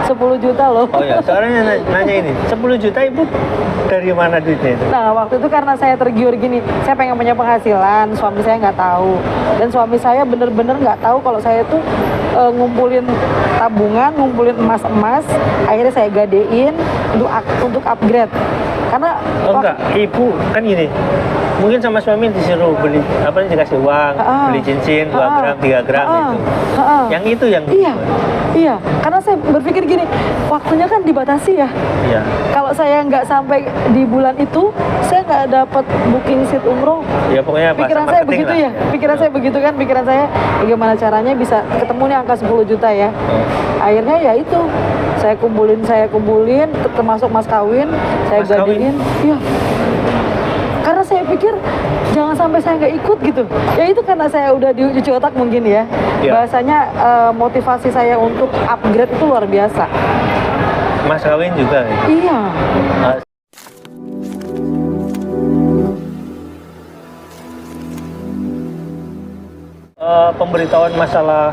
10 juta loh. Oh ya, sekarang nanya ini, 10 juta ibu dari mana duitnya itu? Nah, waktu itu karena saya tergiur gini, saya pengen punya penghasilan, suami saya nggak tahu. Dan suami saya bener-bener nggak tahu kalau saya tuh ngumpulin tabungan, ngumpulin emas-emas, akhirnya saya gadein untuk upgrade. Karena enggak, ibu kan gini, mungkin sama suami disuruh beli apa, dikasih uang, beli cincin 2 gram, 3 gram gitu. Yang itu yang Iya, karena saya berpikir gini, waktunya kan dibatasi ya. Iya. Kalau saya nggak sampai di bulan itu, saya nggak dapat booking seat umroh. Ya pokoknya pikiran saya begitu lah. Pikiran saya begitu kan, pikiran saya bagaimana caranya bisa ketemu nih angka 10 juta ya. Akhirnya ya itu, saya kumpulin, termasuk mas kawin, saya gadein. Iya. Karena saya pikir jangan sampai saya nggak ikut gitu. Ya itu karena saya udah diuji otak mungkin ya. Bahasanya motivasi saya untuk upgrade itu luar biasa. Mas kawin juga ya? Iya. Pemberitahuan masalah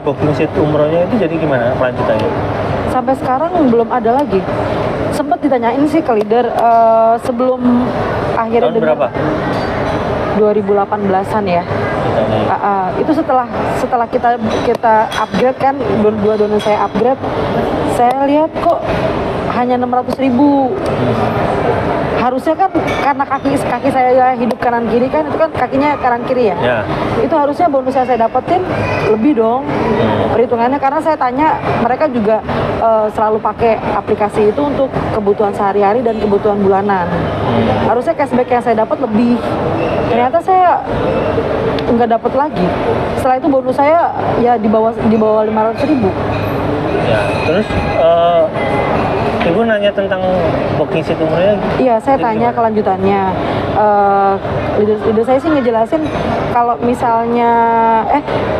booking seat umrohnya itu jadi gimana kelanjutannya? Sampai sekarang belum ada lagi. Sempat ditanyain sih ke leader sebelum akhirnya tahun berapa? 2018-an ya. Itu setelah kita upgrade kan, dua donor saya upgrade, saya lihat kok hanya 600.000. Harusnya kan karena kaki saya hidup kanan kiri kan, itu kan kakinya kanan kiri ya. Itu harusnya bonus yang saya dapetin lebih dong perhitungannya, karena saya tanya mereka juga selalu pakai aplikasi itu untuk kebutuhan sehari-hari dan kebutuhan bulanan. Harusnya cashback yang saya dapat lebih. Ternyata saya nggak dapat lagi. Setelah itu bonus saya ya di bawah 500.000. Ya, terus ibu nanya tentang booking seat umrohnya? Iya, saya tanya kelanjutannya. Leader saya sih ngejelasin kalau misalnya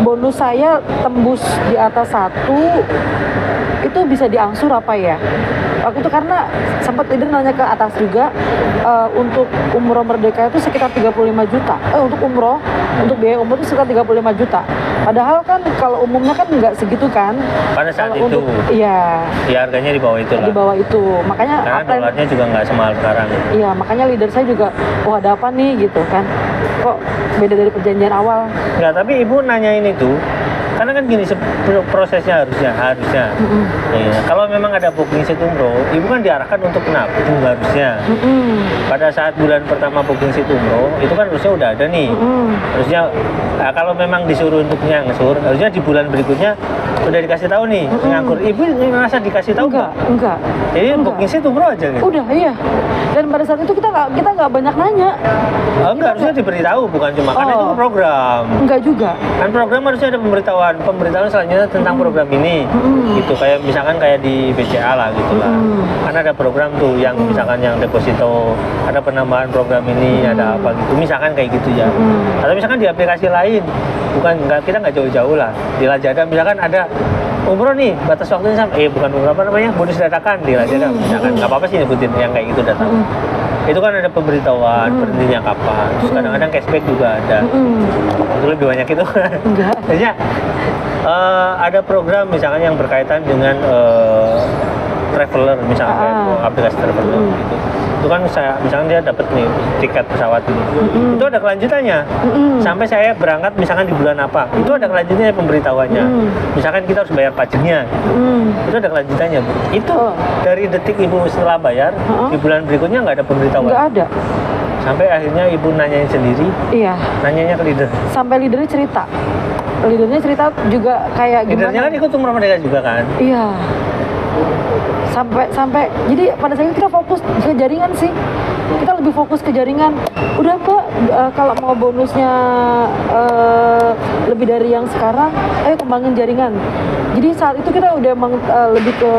bonus saya tembus di atas 1 itu bisa diangsur apa ya? Waktu itu karena sempat leader nanya ke atas juga, untuk umroh merdeka itu sekitar 35 juta. Untuk umroh, untuk biaya umroh itu sekitar 35 juta. Padahal kan kalau umumnya kan nggak segitu kan. Pada saat kalau itu. Iya. Ya harganya di bawah itu lah. Di bawah itu. Makanya karena dolarnya juga nggak semahal sekarang. Iya, makanya leader saya juga, wah ada apa nih gitu kan. Kok beda dari perjanjian awal. Nggak, tapi ibu nanyain itu karena kan gini prosesnya harusnya ya, kalau memang ada booking seat umroh, ibu kan diarahkan untuk nabung harusnya. Pada saat bulan pertama booking seat umroh itu kan harusnya udah ada nih. Harusnya kalau memang disuruh untuk nyangsur, harusnya di bulan berikutnya udah dikasih tahu nih nganggur. Ibu ngerasa dikasih tahu enggak. Jadi booking seat umroh aja gitu. Udah, iya. Dan pada saat itu kita nggak banyak nanya. Enggak, harusnya diberitahu, bukan cuma karena itu program. Enggak juga. Kan program harusnya ada pemberitahuan selanjutnya tentang program ini. Gitu, kayak misalkan kayak di BCA lah gitu lah. Karena ada program tuh yang misalkan yang deposito, ada penambahan program ini, ada apa gitu. Misalkan kayak gitu ya. Atau misalkan di aplikasi lain, kita nggak jauh-jauh lah. Di Lazada misalkan ada umroh nih, batas waktunya sampai bukan umroh, apa namanya, bonus dadakan di Lazada misalkan. Nggak apa-apa sih nyebutin yang kayak gitu datang. Itu kan ada pemberitahuan berhentinya kapan. Terus kadang-kadang cashback juga ada. Itu lebih banyak itu. Biasanya ada program misalkan yang berkaitan dengan traveler, misalkan kayak aplikasi traveler gitu. Itu kan misalkan dia dapat nih tiket pesawat ini. Itu ada kelanjutannya. Sampai saya berangkat misalkan di bulan apa. Itu ada kelanjutannya pemberitahuannya. Misalkan kita harus bayar pajaknya gitu. Itu ada kelanjutannya, Bu. Itu dari detik ibu setelah bayar di bulan berikutnya nggak ada pemberitahuan. Nggak ada. Sampai akhirnya ibu nanyain sendiri. Iya. Nanyanya ke leader. Sampai leadernya cerita. Leadernya cerita juga kayak gimana. Leadernya kan ikut umroh merdeka juga kan? Iya. Sampai jadi pada saat itu kita fokus ke jaringan sih. Kita lebih fokus ke jaringan. Udah Pak, kalau mau bonusnya lebih dari yang sekarang, ayo kembangin jaringan. Jadi saat itu kita udah emang lebih ke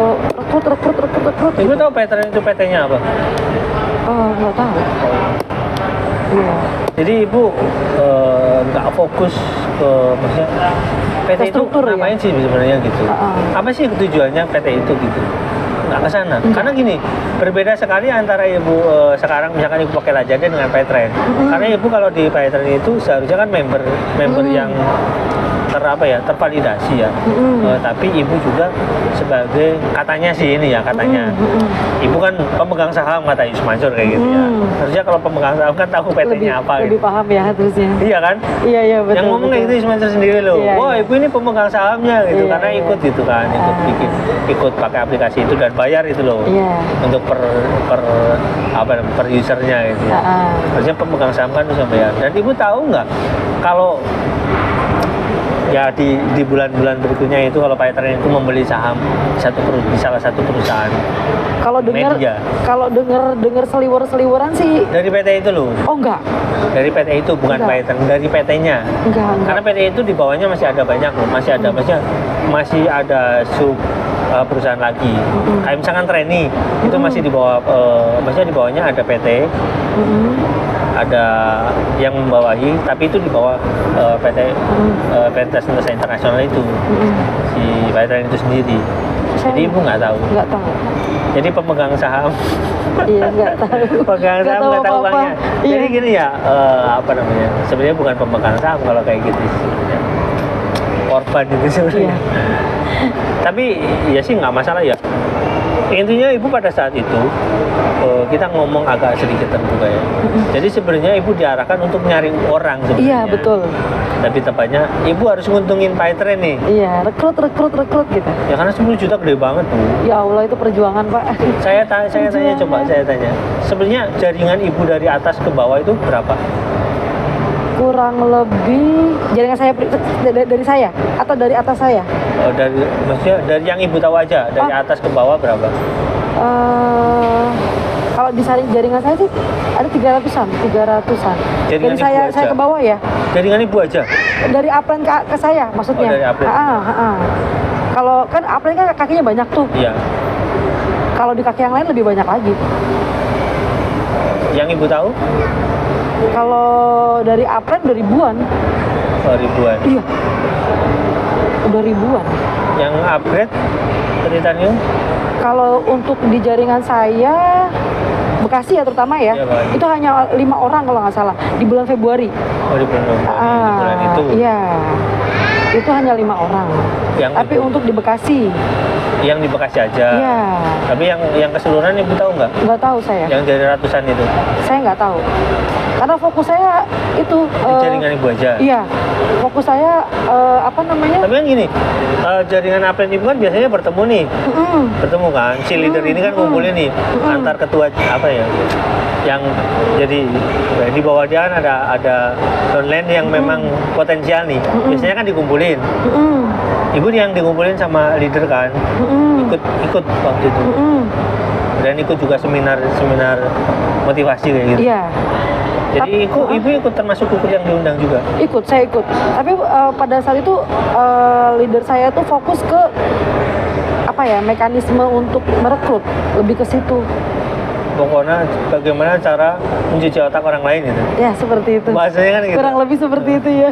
rekrut. Ibu tahu pattern itu PT-nya apa? Nggak tahu. Iya. Jadi ibu nggak fokus ke maksudnya PT itu ngapain sih sebenarnya gitu? Apa sih tujuannya PT itu gitu? Nggak ke sana. Karena gini, berbeda sekali antara ibu sekarang misalkan ibu pakai Lazada dengan Paytrend. Karena ibu kalau di Paytrend itu seharusnya kan member yang tervalidasi ya. Tapi ibu juga sebagai katanya sih ini ya katanya ibu kan pemegang saham kata Yus Mansur kayak gitu ya. Harusnya kalau pemegang saham kan tahu PT-nya apa lebih gitu. paham ya terusnya. Iya kan? Iya betul. Yang ngomong kayak gitu Yus Mansur sendiri loh. Iya, Wah iya. ibu ini pemegang sahamnya gitu karena ikut gitu kan, ikut pakai aplikasi itu dan bayar itu loh. Iya. Untuk per usernya gitu ya. Harusnya pemegang saham kan bisa bayar. Dan ibu tahu nggak kalau ya di bulan-bulan berikutnya itu kalau Pak Etren itu membeli saham di salah satu perusahaan. Kalau dengar seliwer-seliweran sih Dari PT itu loh. oh enggak. Dari PT itu bukan Enggak. Pak Etren, dari PT-nya. Enggak. Karena PT itu di bawahnya masih ada banyak loh, masih ada sub perusahaan lagi. Kayak misalkan Treni itu masih di bawah, maksudnya di bawahnya ada PT, ada yang membawahi, tapi itu di bawah PT PT Sentosa Internasional itu si Pak Etren itu sendiri. Jadi ibu nggak tahu. Nggak tahu. Jadi pemegang saham. Iya nggak tahu. Pemegang saham nggak tahu apa-apa. banknya. Iya. Jadi gini ya, sebenarnya bukan pemegang saham kalau kayak gitu sebenarnya. Korban itu sebenarnya. Iya. Tapi ya sih nggak masalah ya. Intinya ibu pada saat itu kita ngomong agak sedikit terbuka ya. Jadi sebenarnya ibu diarahkan untuk nyari orang sebenarnya. Iya betul. Tapi tepatnya ibu harus nguntungin Pak Etren nih. Iya rekrut gitu. Ya karena 10 juta gede banget Bu. Ya Allah itu perjuangan Pak. Saya tanya. Sebenarnya jaringan ibu dari atas ke bawah itu berapa? Kurang lebih jaringan saya dari saya atau dari atas saya? Maksudnya dari yang ibu tahu aja, dari atas ke bawah berapa? Kalau di jaringan saya sih ada 300-an. Jaringan Dari ibu saya aja? ke bawah ya. Jaringan ibu aja? Dari upline ke saya maksudnya. Oh, dari upline. Kalau kan upline kan kakinya banyak tuh. Iya. Kalau di kaki yang lain lebih banyak lagi. Yang ibu tahu? Kalau dari upline udah ribuan. Oh, ribuan. Iya. Udah ribuan. Yang upgrade ceritanya? Kalau untuk di jaringan saya Bekasi ya terutama ya, Iya, Pak. itu hanya 5 orang kalau nggak salah di bulan Februari. Oh, di bulan itu. Iya, itu hanya 5 orang. Tapi untuk di Bekasi. Yang di Bekasi aja. Iya. Tapi yang keseluruhan ibu tahu nggak? Nggak tahu saya. Yang dari ratusan itu? Saya nggak tahu. Karena fokus saya itu. Jaringan ibu aja. Iya. Fokus saya Tapi kan gini, jaringan upline ibu kan biasanya bertemu nih. Bertemu kan, si leader ini kan ngumpulin nih antar ketua yang jadi di bawah dia kan ada downline yang memang potensial nih. Biasanya kan dikumpulin. Ibu yang dikumpulin sama leader kan, ikut waktu itu. Dan ikut juga seminar motivasi kayak gitu. Iya. Jadi ibu ikut termasuk yang diundang juga? Saya ikut. Tapi pada saat itu leader saya tuh fokus ke mekanisme untuk merekrut, lebih ke situ. Pokoknya bagaimana cara mencuci otak orang lain gitu. Ya seperti itu. Bahasanya kan gitu. Kurang lebih seperti itu ya.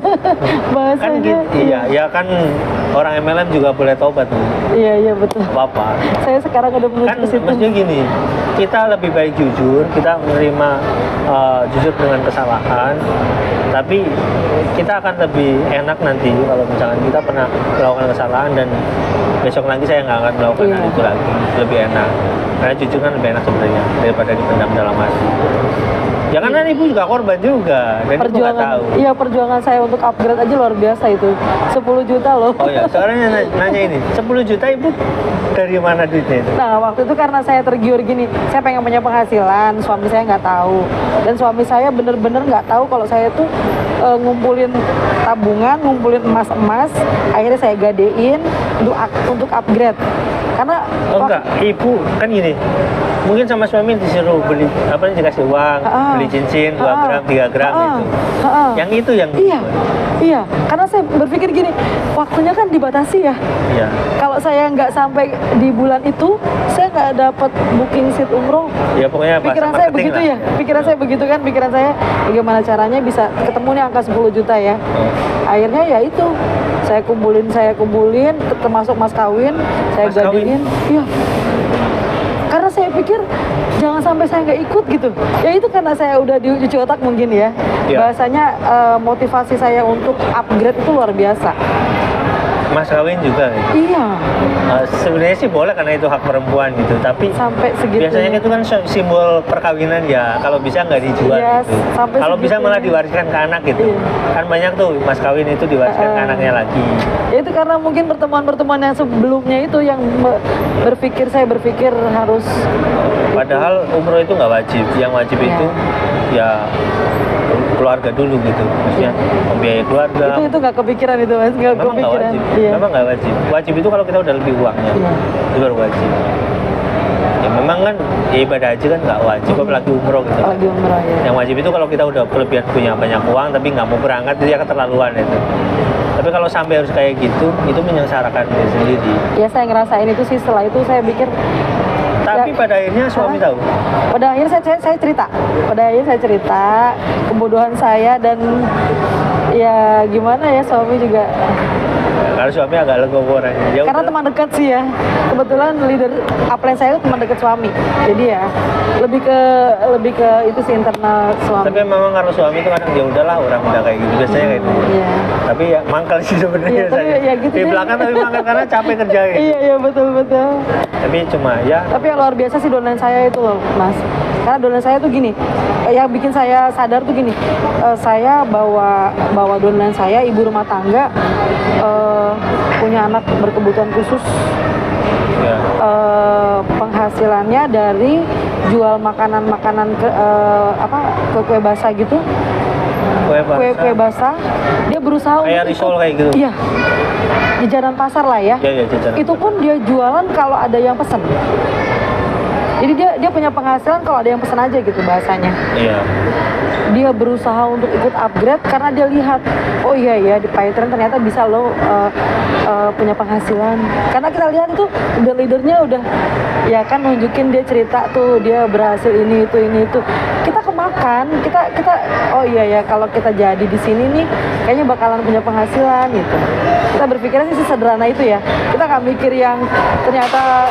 Bahasanya. Kan gitu, iya kan orang MLM juga boleh tobat tuh. Iya betul. Apa? Saya sekarang udah menuju Kan ke situ. maksudnya gini, kita lebih baik jujur, kita menerima jujur dengan kesalahan, tapi kita akan lebih enak nanti kalau misalkan kita pernah melakukan kesalahan dan besok lagi saya nggak akan melakukan hal itu lagi, lebih enak. Karena jujur kan lebih enak sebenarnya daripada dipendam dalam hati. Ya karena ibu juga korban juga, dan ibu nggak tahu. Iya, perjuangan saya untuk upgrade aja luar biasa itu. 10 juta loh. Oh ya, sekarang nanya ini, 10 juta ibu dari mana duitnya itu? Nah, waktu itu karena saya tergiur gini, saya pengen punya penghasilan, suami saya nggak tahu. Dan suami saya bener-bener nggak tahu kalau saya tuh ngumpulin tabungan, ngumpulin emas-emas, akhirnya saya gadein untuk upgrade. Karena enggak, ibu kan gini, mungkin sama suami disuruh beli dikasih uang, beli cincin 2 gram, 3 gram itu. Yang itu yang Iya, karena saya berpikir gini, waktunya kan dibatasi ya. Iya. Kalau saya nggak sampai di bulan itu, saya nggak dapat booking seat umroh. Ya pokoknya pikiran saya begitu lah. Pikiran saya begitu kan, pikiran saya bagaimana caranya bisa ketemu nih angka 10 juta ya. Akhirnya ya itu, saya kumpulin, termasuk mas kawin, saya gadein. Iya. Karena saya pikir jangan sampai saya nggak ikut gitu. Ya itu karena saya udah dicuci otak mungkin ya. Iya. Bahasanya motivasi saya untuk upgrade itu luar biasa. Mas kawin juga gitu. Iya, Sebenarnya sih boleh karena itu hak perempuan gitu, tapi sampai segitu. biasanya itu kan simbol perkawinan ya, kalau bisa nggak dijual Yes, gitu. sampai Kalau bisa segitu. malah diwariskan ke anak gitu. Iya. Kan banyak tuh mas kawin itu diwariskan ke anaknya lagi. Ya itu karena mungkin pertemuan-pertemuan yang sebelumnya itu yang saya berpikir harus Padahal umroh itu nggak wajib. Yang wajib Iya. itu ya keluarga dulu gitu. Maksudnya membiayai keluarga. itu nggak kepikiran itu mas, nggak Memang nggak kepikiran. wajib. Iya. Memang nggak wajib. Wajib itu kalau kita udah lebih uangnya. Iya. Itu baru wajib. Ya memang kan ya ibadah haji kan nggak wajib, apalagi umroh gitu. Lagi umrah ya. Yang wajib itu kalau kita udah kelebihan punya banyak uang tapi nggak mau berangkat, itu ya keterlaluan itu. Tapi kalau sampai harus kayak gitu, itu menyengsarakan diri sendiri. Ya saya ngerasain itu sih, setelah itu saya pikir Tapi ya, pada akhirnya suami tahu. pada akhirnya saya cerita. Pada akhirnya saya cerita kebodohan saya dan ya gimana ya, suami juga Kalau suami agak legowo orangnya. Ya karena udah. teman dekat sih ya. Kebetulan leader upline saya itu teman dekat suami. Jadi ya lebih ke itu sih, internal suami. Tapi memang kalau suami itu kadang ya udahlah, orang udah kayak gitu biasanya kayak gitu. Iya. Tapi ya mangkal sih sebenarnya Iya, tapi biasanya. ya gitu Di deh. belakang tapi mangkal karena capek kerjain. Iya betul. Tapi cuma ya Tapi yang luar biasa sih downline saya itu loh, Mas. Karena downline saya tuh gini, yang bikin saya sadar tuh gini, saya bawa downline saya, ibu rumah tangga, punya anak berkebutuhan khusus, ya. penghasilannya dari jual makanan-makanan ke kue basah gitu, kue basah. Dia berusaha Kayak untuk risol kayak gitu. Iya, di jalan pasar lah ya. Iya, jajanan. Itu pun dia jualan kalau ada yang pesen. Jadi dia punya penghasilan kalau ada yang pesen aja gitu bahasanya. Iya. Dia berusaha untuk ikut upgrade karena dia lihat, oh iya ya di Python ternyata bisa loh punya penghasilan. Karena kita lihat itu udah leadernya udah ya kan nunjukin, dia cerita tuh dia berhasil ini itu. Kita kemakan, kita oh iya ya kalau kita jadi di sini nih kayaknya bakalan punya penghasilan gitu. Kita berpikirnya sih sederhana itu ya. Kita nggak mikir yang ternyata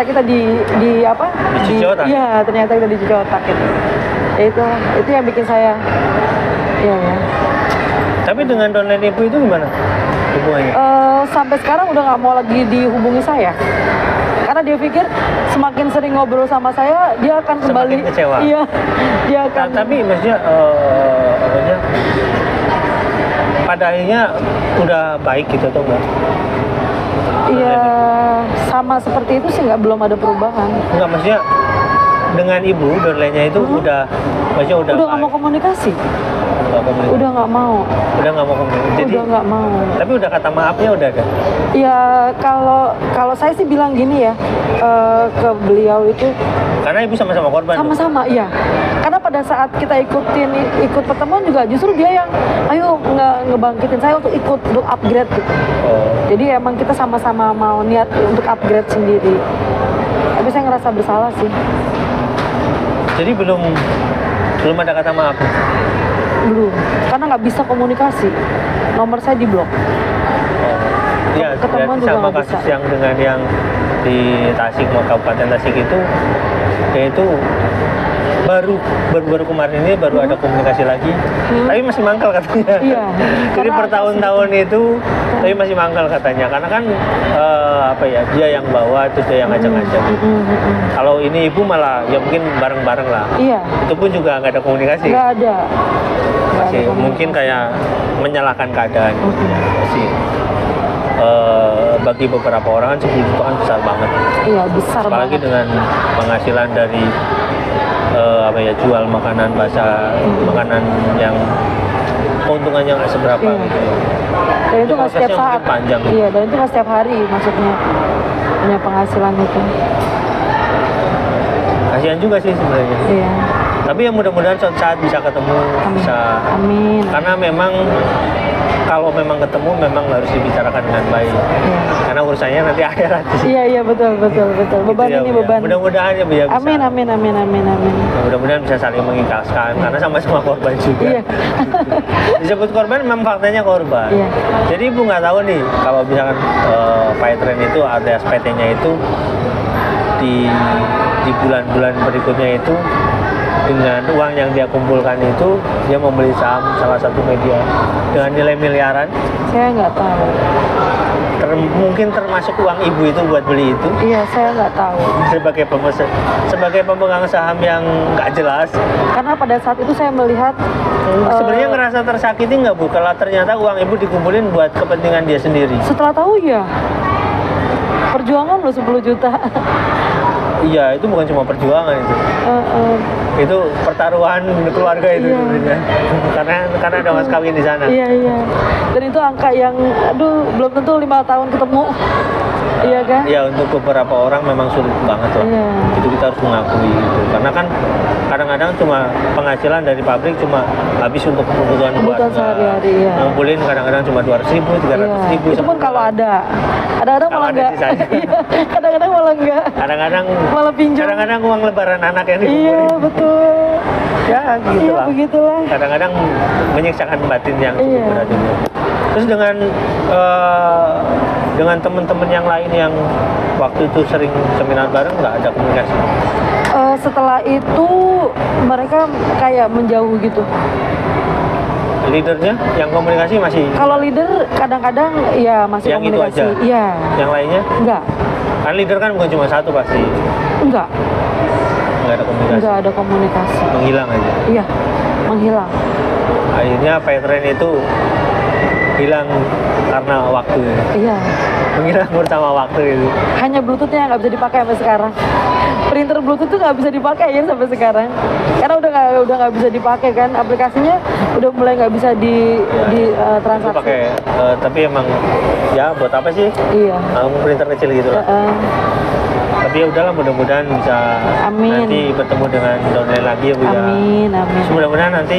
kita di apa? Dicuci otak. Iya, ternyata kita dicuci otak gitu. Ya itu yang bikin saya ya. Tapi dengan downline ibu itu gimana hubungannya? Sampai sekarang udah nggak mau lagi dihubungi saya. Karena dia pikir semakin sering ngobrol sama saya, dia akan kembali. Semakin kecewa. Iya, dia akan. Tapi maksudnya pada akhirnya udah baik gitu atau enggak? Iya, sama seperti itu sih, belum ada perubahan. Enggak, maksudnya dengan ibu downline-nya itu maksudnya udah Udah nggak mau baik. komunikasi. Nggak komunikasi. Udah nggak mau. Udah nggak mau komunikasi. Jadi Udah nggak mau. tapi udah kata maafnya udah ada. Ya kalau saya sih bilang gini ya, ke beliau itu Karena ibu sama-sama korban. tuh. sama-sama, iya. Karena pada saat kita ikut pertemuan juga justru dia yang ayo ngebangkitin saya untuk upgrade gitu. Oh. Jadi emang kita sama-sama mau niat untuk upgrade sendiri. Tapi saya ngerasa bersalah sih. Jadi belum ada kata maaf. Belum. Karena nggak bisa komunikasi. Nomor saya diblok. Ya, Ketemuan berarti juga sama nggak kasus bisa. yang dengan yang di Tasik, Kabupaten Tasik itu, dia itu baru kemarin ini baru ada komunikasi lagi, tapi masih mangkal katanya. Iya, Jadi karena bertahun-tahun itu, tapi masih mangkal katanya, karena kan dia yang bawa, terus dia yang ngajak-ngajak. Kalau ini ibu malah ya mungkin bareng-bareng lah. Iya. Itu pun juga nggak ada komunikasi. Nggak ada. Masih komunikasi. mungkin kayak menyalahkan keadaan. Masih bagi beberapa orang kan 10 juta kan besar banget. Iya, besar Apalagi banget. dengan penghasilan dari jual makanan basah, makanan yang keuntungannya nggak seberapa Iya. gitu. Dan itu nggak setiap prosesnya saat. mungkin panjang. Iya, dan itu nggak setiap hari maksudnya punya penghasilan itu. Kasihan juga sih sebenarnya. Iya. Tapi ya mudah-mudahan suatu saat bisa ketemu, bisa. Amin. Karena memang kalau memang ketemu memang harus dibicarakan dengan baik. Iya. Karena urusannya nanti akhirat sih. Iya betul. Beban Gitu ya, ini Bu, ya. beban. Mudah-mudahan ya Bu, ya bisa. Amin. Ya, mudah-mudahan bisa saling mengikhlaskan karena sama-sama korban juga. Iya. Disebut korban memang faktanya korban. Iya. Jadi Ibu nggak tahu nih kalau misalkan Python itu ada SPT-nya itu di bulan-bulan berikutnya itu dengan uang yang dia kumpulkan itu dia membeli saham salah satu media dengan nilai miliaran. Saya nggak tahu. Mungkin termasuk uang ibu itu buat beli itu. Iya, saya nggak tahu. Sebagai pemegang saham yang nggak jelas. Karena pada saat itu saya melihat Sebenarnya ngerasa tersakiti nggak Bu kalau ternyata uang ibu dikumpulin buat kepentingan dia sendiri? setelah tahu ya perjuangan loh 10 juta. Iya, itu bukan cuma perjuangan itu. Itu pertaruhan keluarga itu Iya. sebenarnya. karena ada mas kawin di sana. Iya, iya. Dan itu angka yang aduh belum tentu 5 tahun ketemu. Iya kan? Ya untuk beberapa orang memang sulit banget loh. Iya. Itu kita harus mengakui gitu. Karena kan kadang-kadang cuma penghasilan dari pabrik cuma habis untuk kebutuhan Kebutuhan keluarga. sehari-hari, iya. Ngumpulin kadang-kadang cuma 200.000, 300.000. Itu pun kalau ada. Kadang-kadang Kalau malah ada enggak. sisanya. Iya, kadang-kadang malah enggak. Kadang-kadang Malah pinjam. Kadang-kadang uang lebaran anak yang Iya, dikumpulin. betul. Ya gitu Iya, lah. begitulah. Kadang-kadang menyiksakan batin yang Iya. cukup berat juga. Terus dengan teman-teman yang lain yang waktu itu sering seminar bareng nggak ada komunikasi? Setelah itu mereka kayak menjauh gitu. Leadernya yang komunikasi masih Kalau leader kadang-kadang ya masih yang itu komunikasi. aja? Iya. Yang lainnya? Enggak. Kan leader kan bukan cuma satu pasti. Enggak. Nggak ada komunikasi. Enggak ada komunikasi. Menghilang aja. Iya. Menghilang. Akhirnya veteran itu hilang karena waktu. Iya. Menghilang bersama waktu itu. Hanya Bluetooth-nya yang nggak bisa dipakai sampai sekarang. Printer Bluetooth tuh nggak bisa dipakai ya sampai sekarang. Karena udah nggak bisa dipakai kan, aplikasinya udah mulai nggak bisa di Itu transaksi. pakai tapi emang ya buat apa sih? Iya. Printer kecil gitu lah. Tapi ya udahlah mudah-mudahan bisa Amin. nanti bertemu dengan downline lagi ya Bu ya. Amin, amin. Mudah-mudahan nanti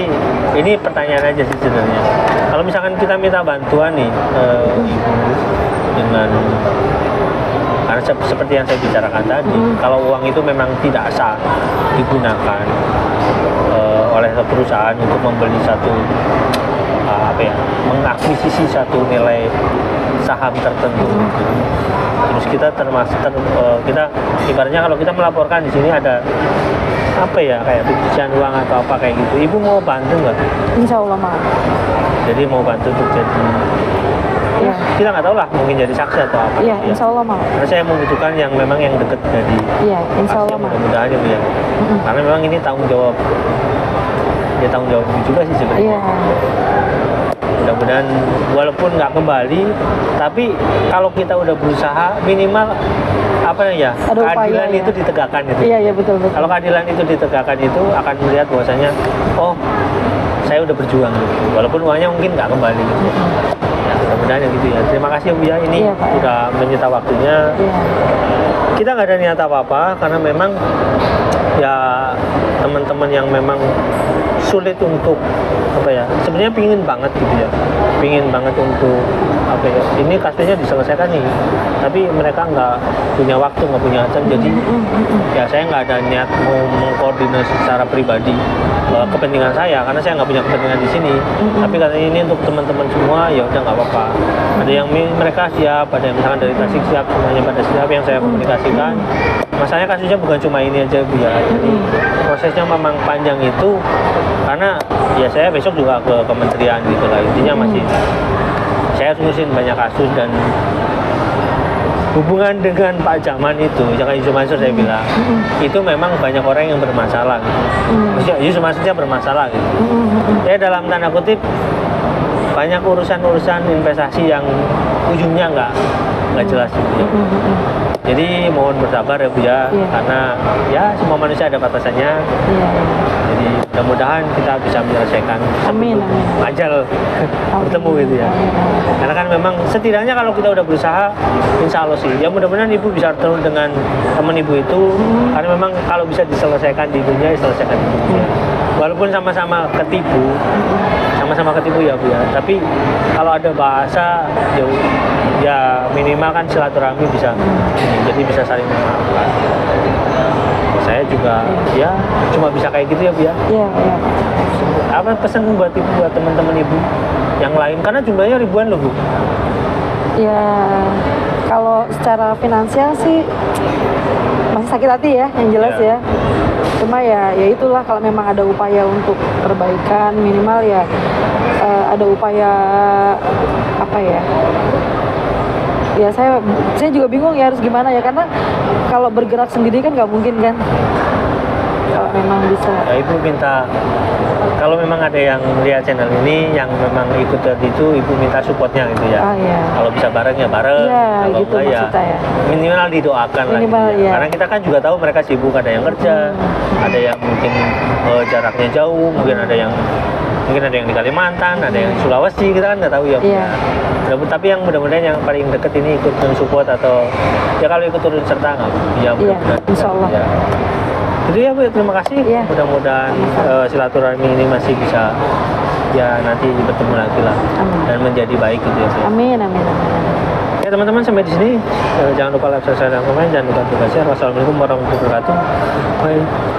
ini pertanyaan aja sih sebenarnya. Kalau misalkan kita minta bantuan nih Ibu dengan karena seperti yang saya bicarakan tadi, kalau uang itu memang tidak sah digunakan oleh perusahaan untuk membeli satu mengakuisisi satu nilai saham tertentu. Terus kita kita ibaratnya kalau kita melaporkan di sini ada kayak pencucian uang atau apa kayak gitu. Ibu mau bantu nggak? Insya Allah mau. Jadi mau bantu untuk jadi Iya. kita nggak tahu lah mungkin jadi saksi atau apa. Iya, gitu ya. insya Allah mau. Karena saya membutuhkan yang memang yang dekat dari Iya, insya Allah pasien, mau. mudah-mudahan ya Bu ya. Karena memang ini tanggung jawab Ibu juga sih sebenarnya. Iya. Mudah-mudahan walaupun nggak kembali, tapi kalau kita udah berusaha minimal Ada upaya, keadilan ya. itu ditegakkan gitu. Iya, iya betul. Kalau keadilan itu ditegakkan itu akan melihat bahwasanya saya udah berjuang gitu. Walaupun uangnya mungkin nggak kembali gitu. Ya, mudah-mudahan ya gitu ya. Terima kasih Bu ya, ini Iya, Pak. sudah menyita waktunya. Iya. Kita nggak ada niat apa-apa karena memang ya teman-teman yang memang sulit untuk sebenarnya pingin banget gitu ya, pingin banget untuk ini kasusnya diselesaikan nih, tapi mereka nggak punya waktu, nggak punya jam, jadi ya saya nggak ada niat mau mengkoordinasi secara pribadi kepentingan saya karena saya nggak punya kepentingan di sini, tapi karena ini untuk teman-teman semua ya udah nggak apa-apa. Ada yang mereka siap, ada yang misalkan dari Tasik siap, semuanya pada siap yang saya komunikasikan. Masalahnya kasusnya bukan cuma ini aja Bu ya, jadi prosesnya memang panjang itu karena ya saya besok juga ke kementerian gitu lah, intinya masih saya ngurusin banyak kasus dan hubungan dengan Pak Jaman itu, jangan Yusuf Mansur saya bilang, itu memang banyak orang yang bermasalah gitu. Maksudnya Yusuf Mansurnya bermasalah gitu. Ya dalam tanda kutip banyak urusan-urusan investasi yang ujungnya nggak jelas gitu ya. Jadi mohon bersabar ya Bu ya, Iya. karena ya semua manusia ada batasannya. Iya. Jadi mudah-mudahan kita bisa menyelesaikan Amin, sebelum amin. ajal Amin. bertemu gitu ya. Amin. Karena kan memang setidaknya kalau kita udah berusaha, insya Allah sih. Ya mudah-mudahan Ibu bisa bertemu dengan teman Ibu itu, karena memang kalau bisa diselesaikan di dunia, diselesaikan di dunia. Walaupun sama-sama ketipu ya Bu ya. Tapi kalau ada bahasa, ya minimal kan silaturahmi bisa, jadi bisa saling memaafkan. Saya juga ya cuma bisa kayak gitu ya Bu ya. Iya, iya. Apa pesan buat Ibu, buat teman-teman Ibu yang lain, karena jumlahnya ribuan loh Bu. Ya, Kalau secara finansial sih masih sakit hati ya, yang jelas Iya. ya. Cuma ya itulah, kalau memang ada upaya untuk perbaikan minimal ya ada upaya apa ya? Ya saya juga bingung ya harus gimana ya, karena kalau bergerak sendiri kan nggak mungkin kan. Kalau memang bisa. Ya, Ibu minta kalau memang ada yang lihat channel ini yang memang ikut dari itu, Ibu minta supportnya gitu ya. Ah ya. Kalau bisa bareng ya bareng, Iya, kalau gitu enggak ya maksud saya. minimal didoakan lah. Minimal, gitu ya. iya. Karena kita kan juga tahu mereka sibuk, ada yang kerja, ada yang mungkin jaraknya jauh, mungkin ada yang di Kalimantan, ada yang di Sulawesi, kita kan nggak tahu ya. Iya. Tapi yang mudah-mudahan yang paling deket ini ikut support atau ya kalau ikut turun serta nggak? Ya Iya, mudah-mudahan. insya Allah. Ya. Jadi ya Bu, terima kasih. Iya. Mudah-mudahan silaturahmi ini masih bisa ya nanti bertemu lagi lah. Amin. Dan menjadi baik gitu ya Bu. Amin, amin, amin. Ya teman-teman, sampai di sini. Jangan lupa like, subscribe, dan komen. Jangan lupa juga share. Wassalamualaikum warahmatullahi wabarakatuh. Bye.